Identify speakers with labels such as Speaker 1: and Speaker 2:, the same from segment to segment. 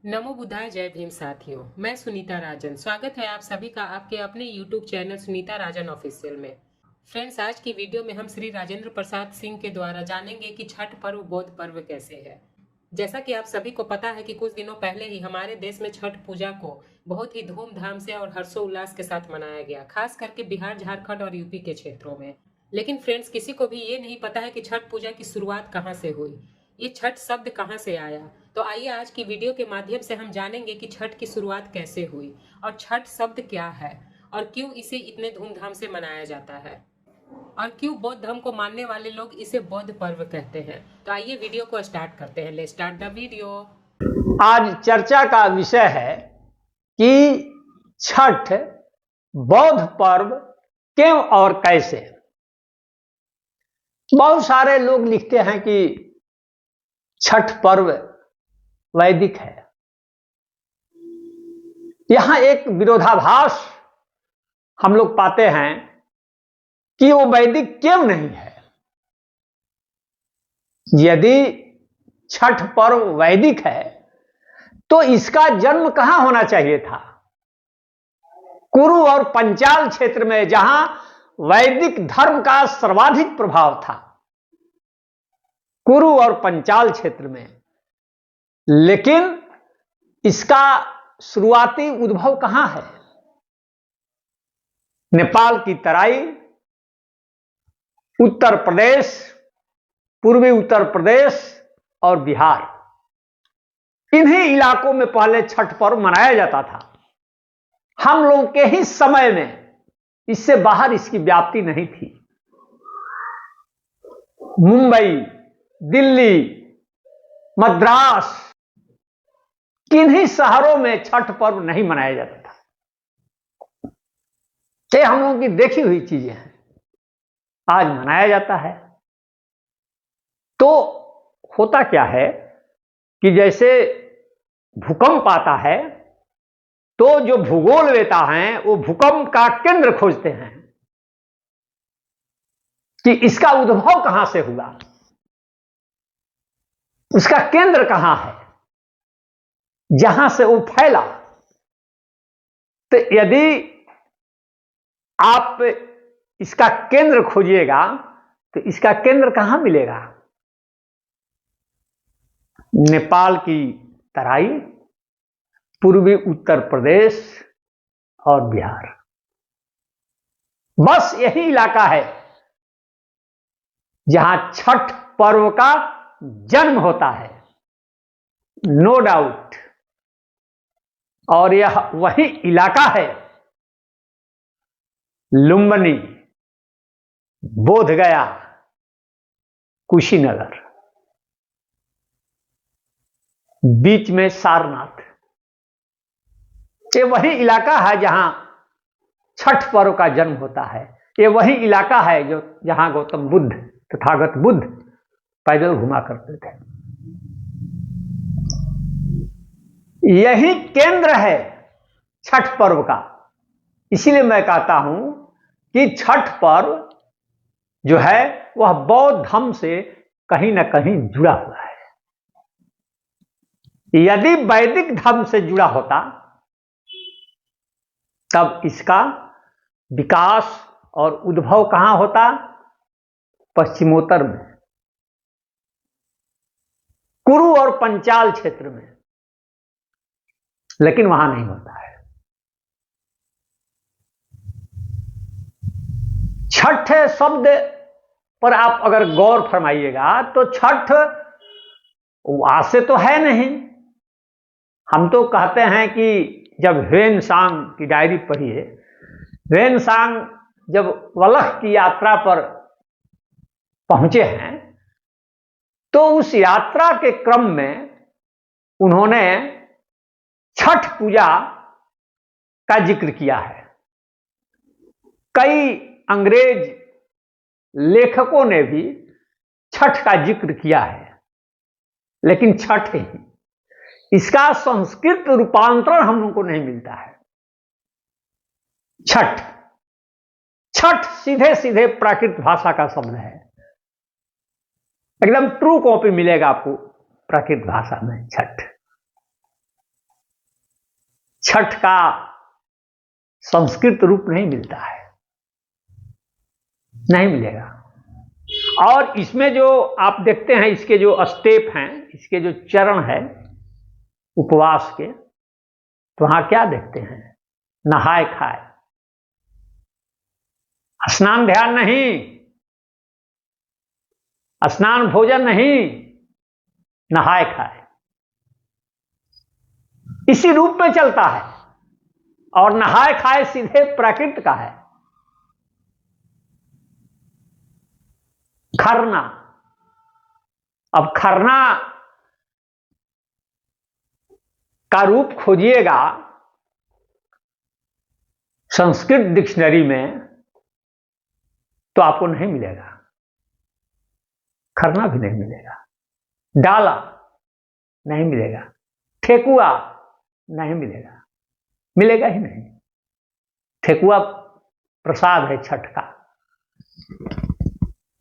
Speaker 1: नमो बुद्धाय, जय भीम साथियों। मैं सुनीता राजन, स्वागत है आप सभी का आपके अपने यूट्यूब चैनल सुनीता राजन ऑफिशियल में। फ्रेंड्स, आज की वीडियो में हम श्री राजेंद्र प्रसाद सिंह के द्वारा जानेंगे कि छठ पर्व बौद्ध पर्व कैसे है। जैसा कि आप सभी को पता है कि कुछ दिनों पहले ही हमारे देश में छठ पूजा को बहुत ही धूमधाम से और हर्षोल्लास के साथ मनाया गया, खास करके बिहार, झारखंड और यूपी के क्षेत्रों में। लेकिन फ्रेंड्स, किसी को भी ये नहीं पता है कि छठ पूजा की शुरुआत कहाँ से हुई, ये छठ शब्द कहाँ से आया। तो आइए आज की वीडियो के माध्यम से हम जानेंगे कि छठ की शुरुआत कैसे हुई और छठ शब्द क्या है और क्यों इसे इतने धूमधाम से मनाया जाता है और क्यों बौद्ध धर्म को मानने वाले लोग इसे बौद्ध पर्व कहते हैं। तो आइए वीडियो को स्टार्ट करते हैं। Let's start the video.
Speaker 2: आज चर्चा का विषय है कि छठ बौद्ध पर्व क्यों और कैसे। बहुत सारे लोग लिखते हैं कि छठ पर्व वैदिक है। यहां एक विरोधाभास हम लोग पाते हैं कि वो वैदिक क्यों नहीं है। यदि छठ पर्व वैदिक है तो इसका जन्म कहां होना चाहिए था? कुरु और पंचाल क्षेत्र में, जहां वैदिक धर्म का सर्वाधिक प्रभाव था, कुरु और पंचाल क्षेत्र में। लेकिन इसका शुरुआती उद्भव कहां है? नेपाल की तराई, उत्तर प्रदेश, पूर्वी उत्तर प्रदेश और बिहार, इन्हीं इलाकों में पहले छठ पर्व मनाया जाता था। हम लोग के ही समय में इससे बाहर इसकी व्याप्ति नहीं थी। मुंबई, दिल्ली, मद्रास, किन्हीं शहरों में छठ पर्व नहीं मनाया जाता था। ये हम लोगों की देखी हुई चीजें हैं। आज मनाया जाता है। तो होता क्या है कि जैसे भूकंप आता है तो जो भूगोलवेता हैं वो भूकंप का केंद्र खोजते हैं कि इसका उद्भव कहां से हुआ, उसका केंद्र कहां है, जहां से वो फैला। तो यदि आप इसका केंद्र खोजिएगा तो इसका केंद्र कहां मिलेगा? नेपाल की तराई, पूर्वी उत्तर प्रदेश और बिहार, बस यही इलाका है जहां छठ पर्व का जन्म होता है, नो डाउट। और यह वही इलाका है लुम्बिनी, बोधगया, कुशीनगर, बीच में सारनाथ। ये वही इलाका है जहां छठ पर्व का जन्म होता है। ये वही इलाका है जो जहां गौतम बुद्ध, तथागत बुद्ध पैदल घुमा करते थे। यही केंद्र है छठ पर्व का। इसीलिए मैं कहता हूं कि छठ पर्व जो है वह बौद्ध धर्म से कहीं ना कहीं जुड़ा हुआ है। यदि वैदिक धर्म से जुड़ा होता तब इसका विकास और उद्भव कहां होता? पश्चिमोत्तर में, कुरु और पंचाल क्षेत्र में। लेकिन वहां नहीं होता है। छठ शब्द पर आप अगर गौर फरमाइएगा तो छठ वहां से तो है नहीं। हम तो कहते हैं कि जब ह्वेन सांग की डायरी पढ़िए, ह्वेन सांग जब वलख की यात्रा पर पहुंचे हैं तो उस यात्रा के क्रम में उन्होंने छठ पूजा का जिक्र किया है। कई अंग्रेज लेखकों ने भी छठ का जिक्र किया है, लेकिन छठ ही, इसका संस्कृत रूपांतरण हम लोग को नहीं मिलता है। छठ, छठ सीधे सीधे प्राकृत भाषा का शब्द है। एकदम ट्रू कॉपी मिलेगा आपको प्राकृत भाषा में छठ। छठ का संस्कृत रूप नहीं मिलता है, नहीं मिलेगा। और इसमें जो आप देखते हैं, इसके जो स्टेप हैं, इसके जो चरण है उपवास के, तो वहां क्या देखते हैं? नहाए खाए, स्नान ध्यान नहीं, स्नान भोजन नहीं, नहाए खाए, इसी रूप में चलता है। और नहाए खाए सीधे प्राकृत का है। खरना, अब खरना का रूप खोजिएगा संस्कृत डिक्शनरी में तो आपको नहीं मिलेगा, खरना भी नहीं मिलेगा, डाला नहीं मिलेगा, ठेकुआ नहीं मिलेगा, मिलेगा ही नहीं। ठेकुआ प्रसाद है छठ का।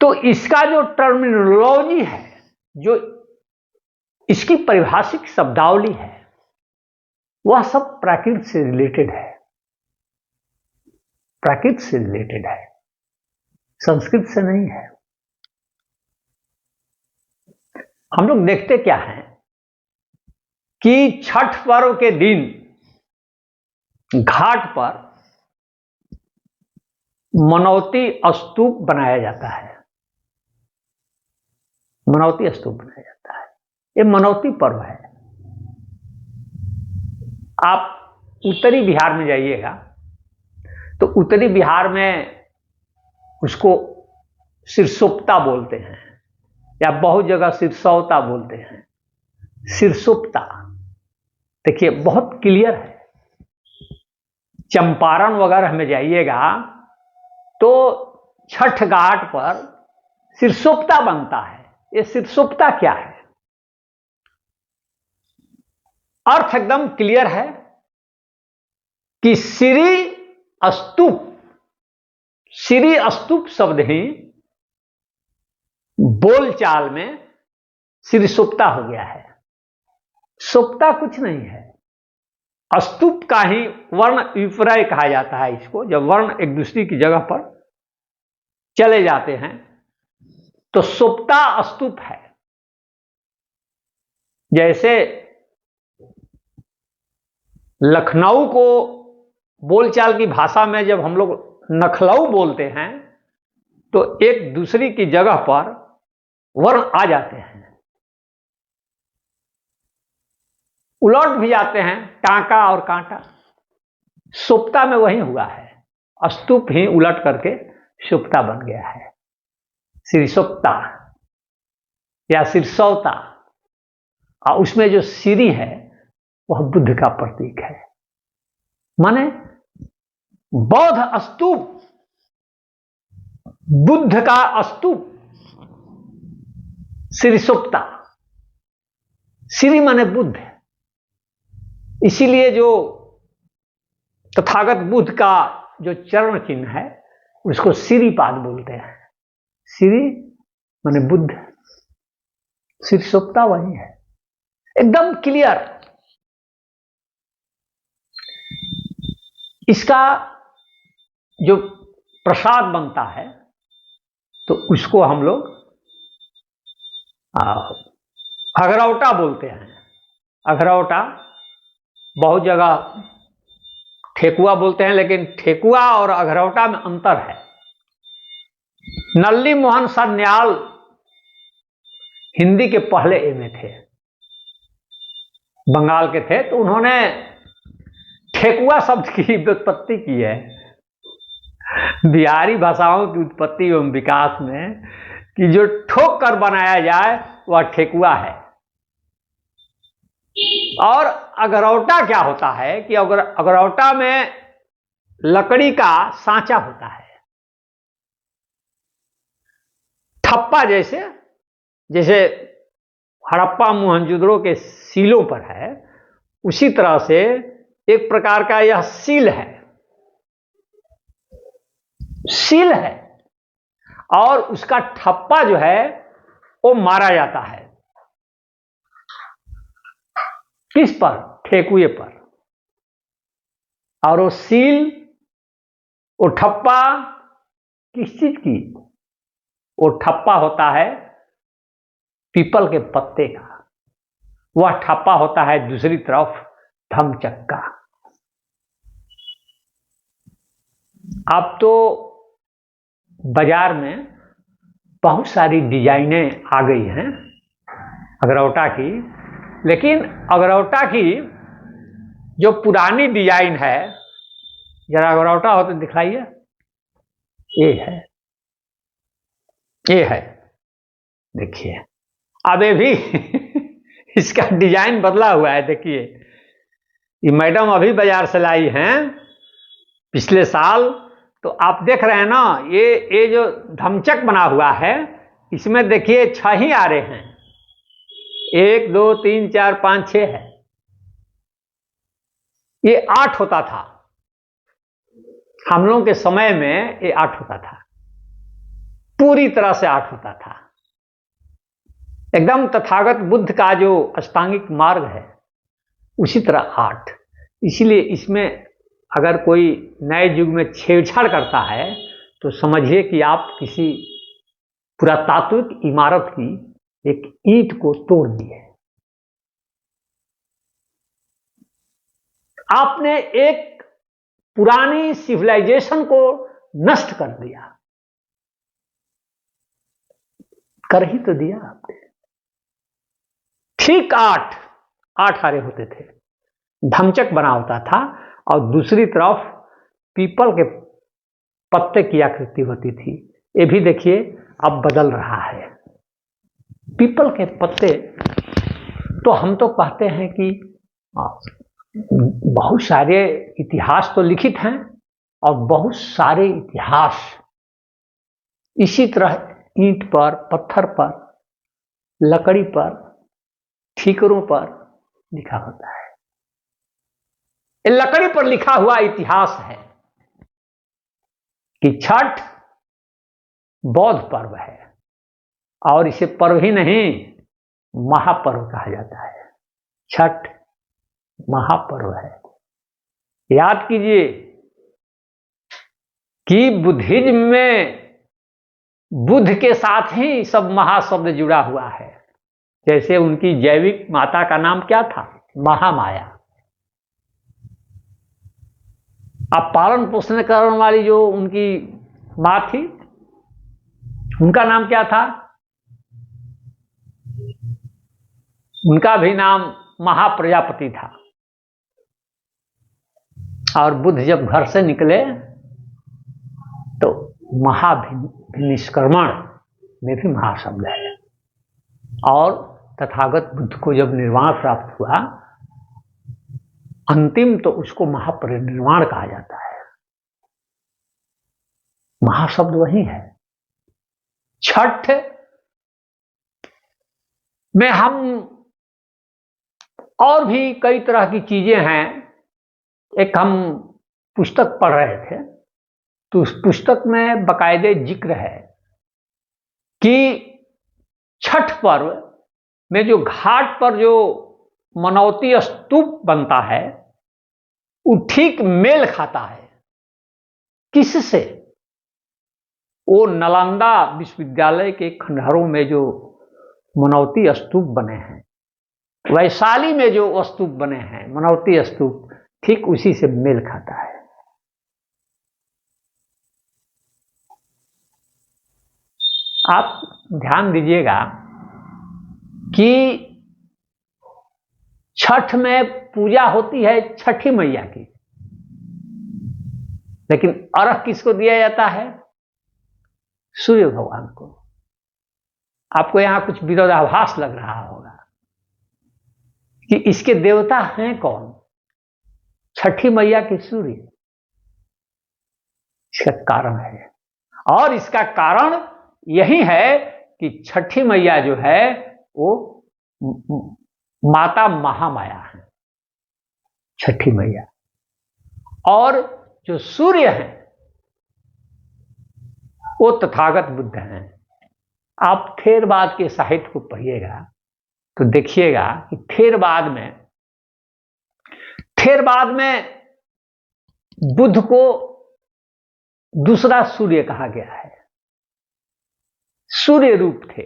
Speaker 2: तो इसका जो टर्मिनोलॉजी है, जो इसकी परिभाषिक शब्दावली है, वह सब प्राकृत से रिलेटेड है, प्राकृत से रिलेटेड है, संस्कृत से नहीं है। हम लोग देखते क्या हैं कि छठ पर्व के दिन घाट पर मनौती स्तूप बनाया जाता है, मनौती स्तूप बनाया जाता है। ये मनौती पर्व है। आप उत्तरी बिहार में जाइएगा तो उत्तरी बिहार में उसको सिरसोप्ता बोलते हैं, या बहुत जगह सिरसौता बोलते हैं। सिरसोप्ता देखिए बहुत क्लियर है। चंपारण वगैरह में जाइएगा तो छठ घाट पर सिरसोप्ता बनता है। ये सिरसोप्ता क्या है? अर्थ एकदम क्लियर है कि श्री स्तूप, श्री स्तूप शब्द ही बोलचाल में सिरसोप्ता हो गया है। सोप्ता कुछ नहीं है, स्तूप का ही वर्ण विपर्य कहा जाता है इसको। जब वर्ण एक दूसरी की जगह पर चले जाते हैं तो सोप्ता स्तूप है। जैसे लखनऊ को बोलचाल की भाषा में जब हम लोग नखलऊ बोलते हैं तो एक दूसरी की जगह पर वर्ण आ जाते हैं, उलट भी जाते हैं, टांका और कांटा। सुप्ता में वही हुआ है, स्तूप ही उलट करके सुप्ता बन गया है। सिरसोप्ता या सिरसौता, और उसमें जो सिरी है वह बुद्ध का प्रतीक है, माने बौद्ध स्तूप, बुद्ध का स्तूप सिरसोप्ता। सिरी माने बुद्ध, इसीलिए जो तथागत बुद्ध का जो चरण चिन्ह है उसको सिरीपाद बोलते हैं। सिरी माने बुद्ध, सिरसोप्ता वही है, एकदम क्लियर। इसका जो प्रसाद बनता है तो उसको हम लोग अगरौटा बोलते हैं। अगरौटा बहुत जगह ठेकुआ बोलते हैं, लेकिन ठेकुआ और अगरौटा में अंतर है। नल्ली मोहन सान्याल हिंदी के पहले एमए थे, बंगाल के थे, तो उन्होंने ठेकुआ शब्द की व्युत्पत्ति की है बिहारी भाषाओं की उत्पत्ति एवं विकास में, कि जो ठोक कर बनाया जाए वह ठेकुआ है। और अगरौटा क्या होता है कि अगरौटा में लकड़ी का सांचा होता है, ठप्पा जैसे, जैसे हड़प्पा मोहनजोदड़ो के सीलों पर है, उसी तरह से एक प्रकार का यह सील है, सील है। और उसका ठप्पा जो है वो मारा जाता है, किस पर? ठेकुए पर। और वो सील, वो ठप्पा किस चीज की? वो ठप्पा होता है पीपल के पत्ते का, वह ठप्पा होता है दूसरी तरफ धमचक का। अब तो बाजार में बहुत सारी डिजाइनें आ गई हैं अगरौटा की, लेकिन अगरौटा की जो पुरानी डिजाइन है, जरा अगरौटा हो तो दिखाइए, ये है, देखिए। अब ये भी इसका डिजाइन बदला हुआ है, देखिए। ये मैडम अभी बाजार से लाई हैं पिछले साल, तो आप देख रहे हैं ना, ये जो धमचक बना हुआ है, इसमें देखिए 6 ही आ रहे हैं, 1 2 3 4 5 6 है। ये 8 होता था, हम लोगों के समय में ये 8 होता था, पूरी तरह से 8 होता था, एकदम तथागत बुद्ध का जो अष्टांगिक मार्ग है उसी तरह 8। इसीलिए इसमें अगर कोई नए युग में छेड़छाड़ करता है तो समझिए कि आप किसी पुरातात्विक इमारत की एक ईंट को तोड़ दिए। आपने एक पुरानी सिविलाइजेशन को नष्ट कर दिया, कर ही तो दिया आपने। ठीक 8 हारे होते थे, धमचक बना होता था, और दूसरी तरफ पीपल के पत्ते की आकृति होती थी। ये भी देखिए अब बदल रहा है। पीपल के पत्ते तो हम तो कहते हैं कि बहुत सारे इतिहास तो लिखित हैं, और बहुत सारे इतिहास इसी तरह ईंट पर, पत्थर पर, लकड़ी पर, ठीकरों पर लिखा होता है। लकड़ी पर लिखा हुआ इतिहास है कि छठ बौद्ध पर्व है, और इसे पर्व ही नहीं महापर्व कहा जाता है। छठ महापर्व है। याद कीजिए कि बुद्धिज्म में बुद्ध के साथ ही सब महाशब्द जुड़ा हुआ है। जैसे उनकी जैविक माता का नाम क्या था? महामाया। अब पालन पोषण करने वाली जो उनकी मां थी, उनका नाम क्या था? उनका भी नाम महाप्रजापति था। और बुद्ध जब घर से निकले तो महाभिनिष्क्रमण में भी महाशब्द है, और तथागत बुद्ध को जब निर्वाण प्राप्त हुआ अंतिम, तो उसको महापरिनिर्वाण कहा जाता है। महाशब्द वही है। छठ में हम और भी कई तरह की चीजें हैं। एक हम पुस्तक पढ़ रहे थे, तो उस पुस्तक में बाकायदे जिक्र है कि छठ पर्व में जो घाट पर जो मनौती स्तूप बनता है, वो ठीक मेल खाता है किससे? वो नालंदा विश्वविद्यालय के खंडहरों में जो मनौती स्तूप बने हैं, वैशाली में जो स्तूप बने हैं मनौती स्तूप, ठीक उसी से मेल खाता है। आप ध्यान दीजिएगा कि छठ में पूजा होती है छठी मैया की, लेकिन अर्घ किसको दिया जाता है? सूर्य भगवान को। आपको यहां कुछ विरोधाभास लग रहा होगा कि इसके देवता हैं कौन? छठी मैया के सूर्य। इसका कारण है, और इसका कारण यही है कि छठी मैया जो है वो माता महामाया है, छठी मैया। और जो सूर्य हैं वो तथागत बुद्ध हैं। आप थेरवाद के साहित्य को पढ़िएगा तो देखिएगा कि थेरवाद में बुध को दूसरा सूर्य कहा गया है। सूर्य रूप थे।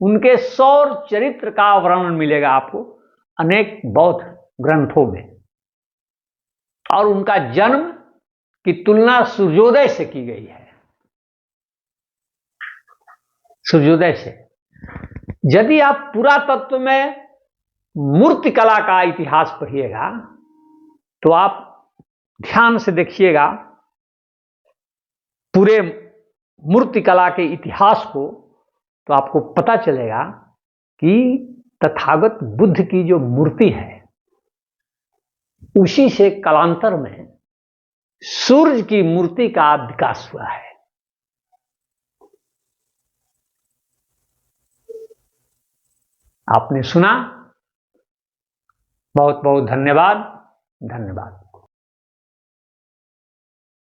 Speaker 2: उनके सौर चरित्र का वर्णन मिलेगा आपको अनेक बौद्ध ग्रंथों में, और उनका जन्म की तुलना सूर्योदय से की गई है। सूर्योदय से। यदि आप पुरातत्व में मूर्तिकला का इतिहास पढ़िएगा तो आप ध्यान से देखिएगा पूरे मूर्तिकला के इतिहास को, तो आपको पता चलेगा कि तथागत बुद्ध की जो मूर्ति है उसी से कालांतर में सूर्य की मूर्ति का विकास हुआ है। आपने सुना। बहुत बहुत धन्यवाद। धन्यवाद।